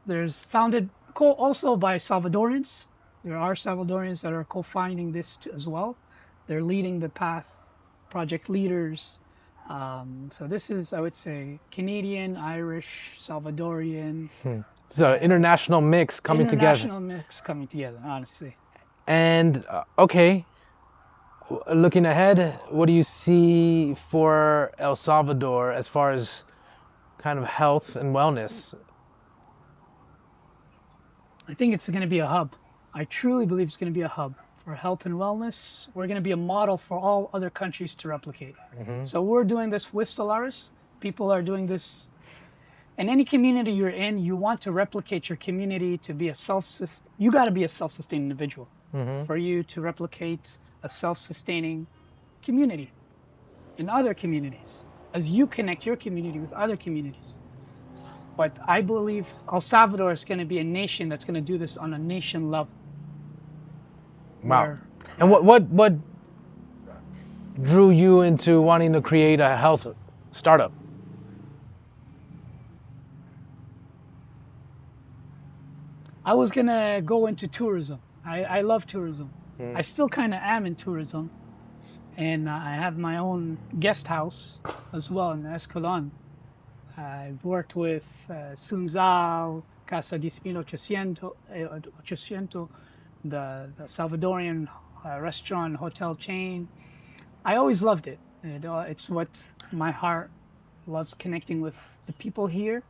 There's founded also by Salvadorians. There are Salvadorians that are co-founding this as well. They're leading the path, project leaders. So this is, I would say, Canadian, Irish, Salvadorian. So international mix coming together. International mix coming together, honestly. And okay, looking ahead, what do you see for El Salvador as far as kind of health and wellness? I think it's going to be a hub. I truly believe it's going to be a hub for health and wellness. We're going to be a model for all other countries to replicate. So we're doing this with Solaris. People are doing this. In any community you're in, you want to replicate your community to be you got to be a self-sustaining individual for you to replicate a self-sustaining community in other communities as you connect your community with other communities. But I believe El Salvador is going to be a nation that's going to do this on a nation level. Wow. And what drew you into wanting to create a health startup? I was going to go into tourism. I love tourism. I still kind of am in tourism. And I have my own guest house as well in Escalon. I've worked with Sunzal, Casa de Spino 800, the Salvadorian restaurant hotel chain. I always loved it. It's what my heart loves, connecting with the people here,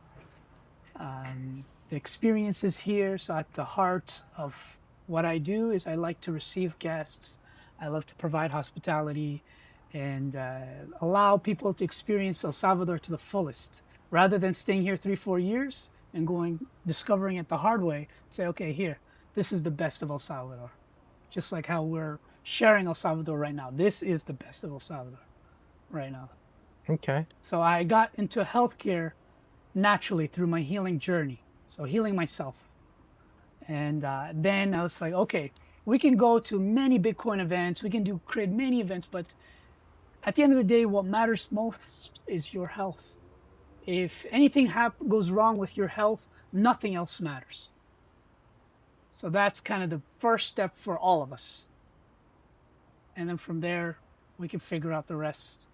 the experiences here. So at the heart of what I do is I like to receive guests. I love to provide hospitality and allow people to experience El Salvador to the fullest, rather than staying here 3-4 years and discovering it the hard way. Say, okay, here, this is the best of El Salvador. Just like how we're sharing El Salvador right now. This is the best of El Salvador right now. Okay. So I got into healthcare naturally through my healing journey. So healing myself. And then I was like, okay, we can go to many Bitcoin events. We can create many events. But at the end of the day, what matters most is your health. If anything goes wrong with your health, nothing else matters. So that's kind of the first step for all of us. And then from there, we can figure out the rest.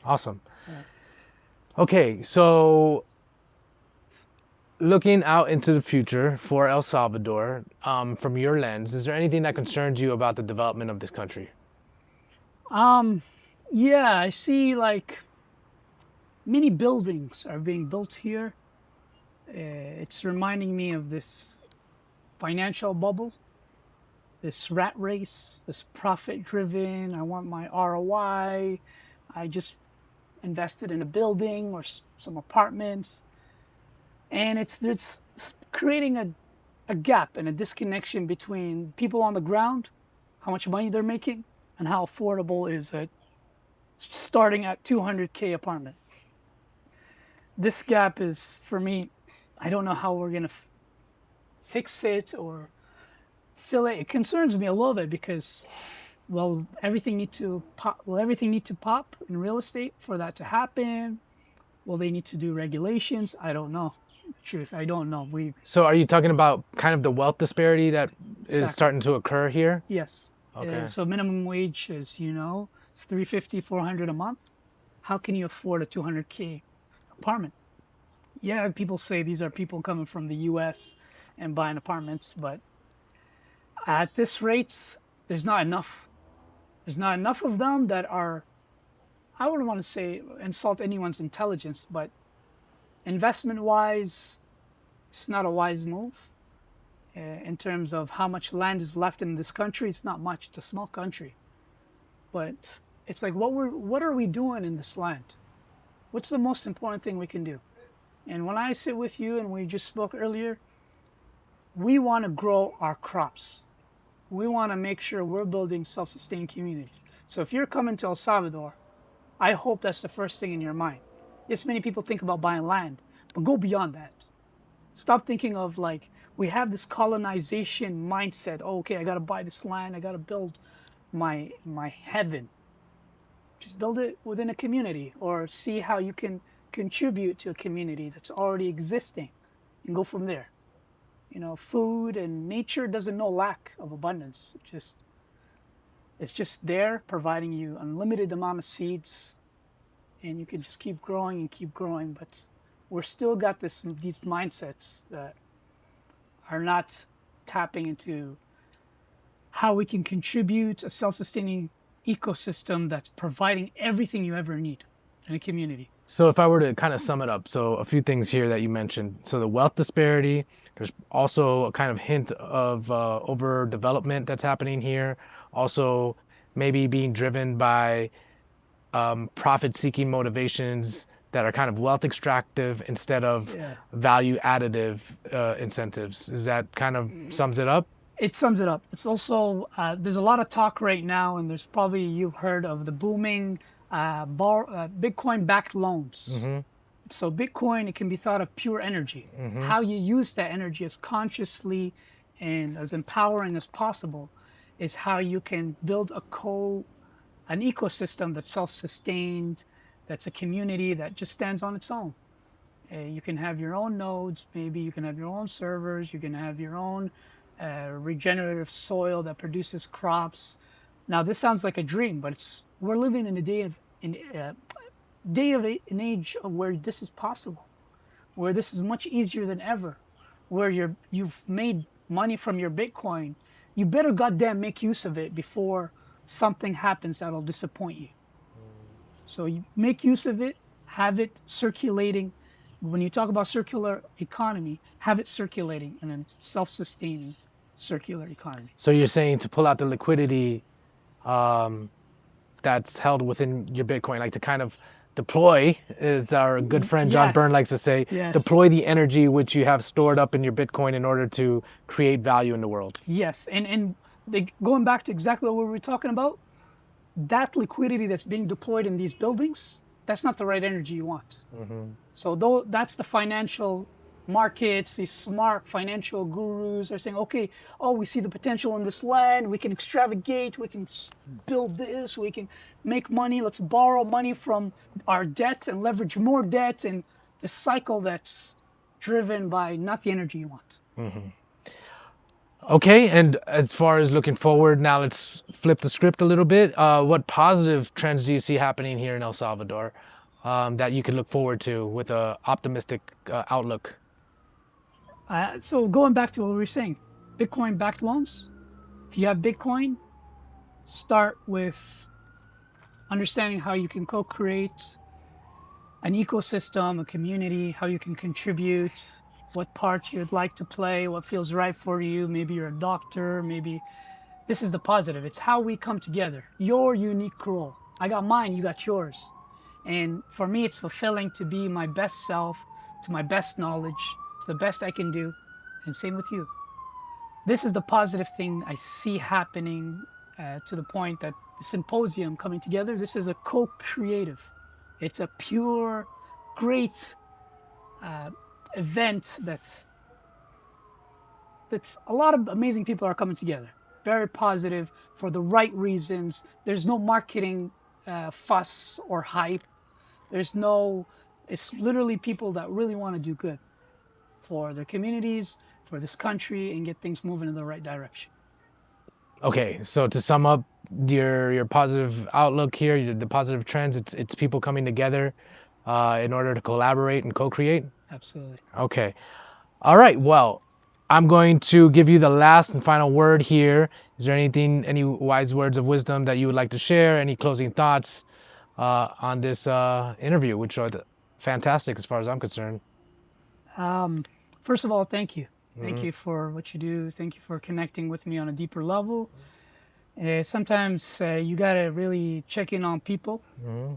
Awesome. Okay, so looking out into the future for El Salvador, from your lens, is there anything that concerns you about the development of this country? Yeah, I see like many buildings are being built here. It's reminding me of this financial bubble, this rat race, this profit-driven, I want my ROI. I just invested in a building or some apartments. And it's creating a gap and a disconnection between people on the ground, how much money they're making, and how affordable is it starting at $200K apartment. This gap is, for me, I don't know how we're going to fix it or fill it. It concerns me a little bit because, will everything need to pop in real estate for that to happen? Will they need to do regulations? I don't know. Truth, I don't know. So are you talking about kind of the wealth disparity that is Exactly. starting to occur here? Yes. Okay. So minimum wage is, it's 350, 400 a month. How can you afford a 200K apartment? Yeah, people say these are people coming from the US and buying apartments, but at this rate, there's not enough. There's not enough of them that are, I wouldn't want to say insult anyone's intelligence, but investment wise, it's not a wise move. In terms of how much land is left in this country, it's not much. It's a small country. But it's like, what are we doing in this land? What's the most important thing we can do? And when I sit with you, and we just spoke earlier, we want to grow our crops. We want to make sure we're building self-sustaining communities. So if you're coming to El Salvador, I hope that's the first thing in your mind. Yes, many people think about buying land, but go beyond that. Stop thinking of like, we have this colonization mindset. Oh, okay, I got to buy this land. I got to build my heaven. Just build it within a community, or see how you can contribute to a community that's already existing and go from there. Food and nature doesn't know lack of abundance. It's just there, providing you unlimited amount of seeds, and you can just keep growing and keep growing. But we're still got these mindsets that are not tapping into how we can contribute a self-sustaining ecosystem that's providing everything you ever need in a community. So if I were to kind of sum it up, so a few things here that you mentioned. So the wealth disparity, there's also a kind of hint of overdevelopment that's happening here. Also, maybe being driven by profit-seeking motivations that are kind of wealth extractive instead of value additive incentives. Is that kind of sums it up? It sums it up. It's also, there's a lot of talk right now, and there's probably, you've heard of the booming Bitcoin-backed loans. So Bitcoin, it can be thought of pure energy. How you use that energy as consciously and as empowering as possible is how you can build an ecosystem that's self-sustained, that's a community that just stands on its own. You can have your own nodes, maybe you can have your own servers, you can have your own regenerative soil that produces crops. Now, this sounds like a dream, but we're living in an age of where this is possible, where this is much easier than ever, where you've made money from your Bitcoin. You better goddamn make use of it before something happens that'll disappoint you. So you make use of it, have it circulating. When you talk about circular economy, have it circulating in a self-sustaining circular economy. So you're saying to pull out the liquidity that's held within your Bitcoin, like to kind of deploy, as our good friend John Byrne likes to say, deploy the energy which you have stored up in your Bitcoin in order to create value in the world. Yes, and going back to exactly what we were talking about, that liquidity that's being deployed in these buildings, that's not the right energy you want. So that's the financial markets, these smart financial gurus are saying, okay, we see the potential in this land, we can extravagate, we can build this, we can make money, let's borrow money from our debt and leverage more debt, and the cycle that's driven by not the energy you want. Okay, and as far as looking forward, now let's flip the script a little bit. What positive trends do you see happening here in El Salvador that you can look forward to with an optimistic outlook? So going back to what we were saying, Bitcoin-backed loans. If you have Bitcoin, start with understanding how you can co-create an ecosystem, a community, how you can contribute, what part you'd like to play, what feels right for you. Maybe you're a doctor, maybe this is the positive. It's how we come together. Your unique role. I got mine, you got yours. And for me, it's fulfilling to be my best self, to my best knowledge, to the best I can do, and same with you. This is the positive thing I see happening to the point that the symposium coming together, this is a co-creative. It's a pure, great event that's a lot of amazing people are coming together. Very positive for the right reasons. There's no marketing fuss or hype. It's literally people that really want to do good. for their communities, for this country, and get things moving in the right direction. Okay, so to sum up your positive outlook here, the positive trends, it's people coming together in order to collaborate and co-create. Absolutely. Okay. All right. Well, I'm going to give you the last and final word here. Is there any wise words of wisdom that you would like to share? Any closing thoughts on this interview, which are fantastic as far as I'm concerned? First of all, thank you. Thank you for what you do. Thank you for connecting with me on a deeper level. Sometimes you got to really check in on people,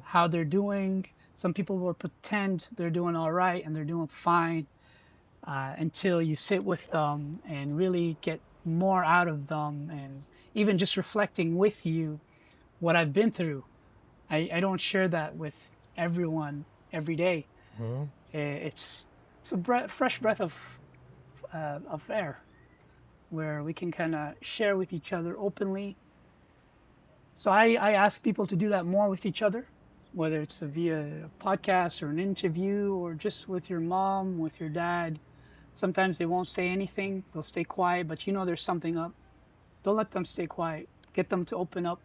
how they're doing. Some people will pretend they're doing all right and they're doing fine until you sit with them and really get more out of them. And even just reflecting with you what I've been through. I don't share that with everyone every day. It's a fresh breath of air where we can kind of share with each other openly. So I ask people to do that more with each other, whether it's via a podcast or an interview or just with your mom, with your dad. Sometimes they won't say anything, they'll stay quiet, but you know there's something up. Don't let them stay quiet. Get them to open up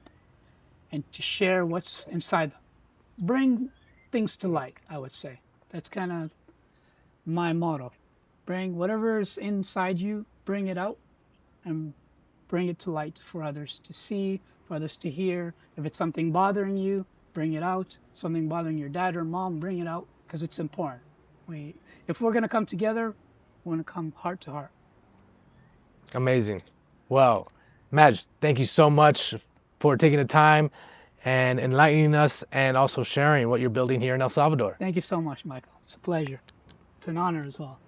and to share what's inside them. Bring things to light, I would say. That's kind of my motto. Bring whatever's inside you, bring it out and bring it to light for others to see, for others to hear. If it's something bothering you, bring it out. Something bothering your dad or mom, bring it out because it's important. If we're going to come together, we're going to come heart to heart. Amazing. Well, Majd, thank you so much for taking the time and enlightening us and also sharing what you're building here in El Salvador. Thank you so much, Michael. It's a pleasure. It's an honor as well.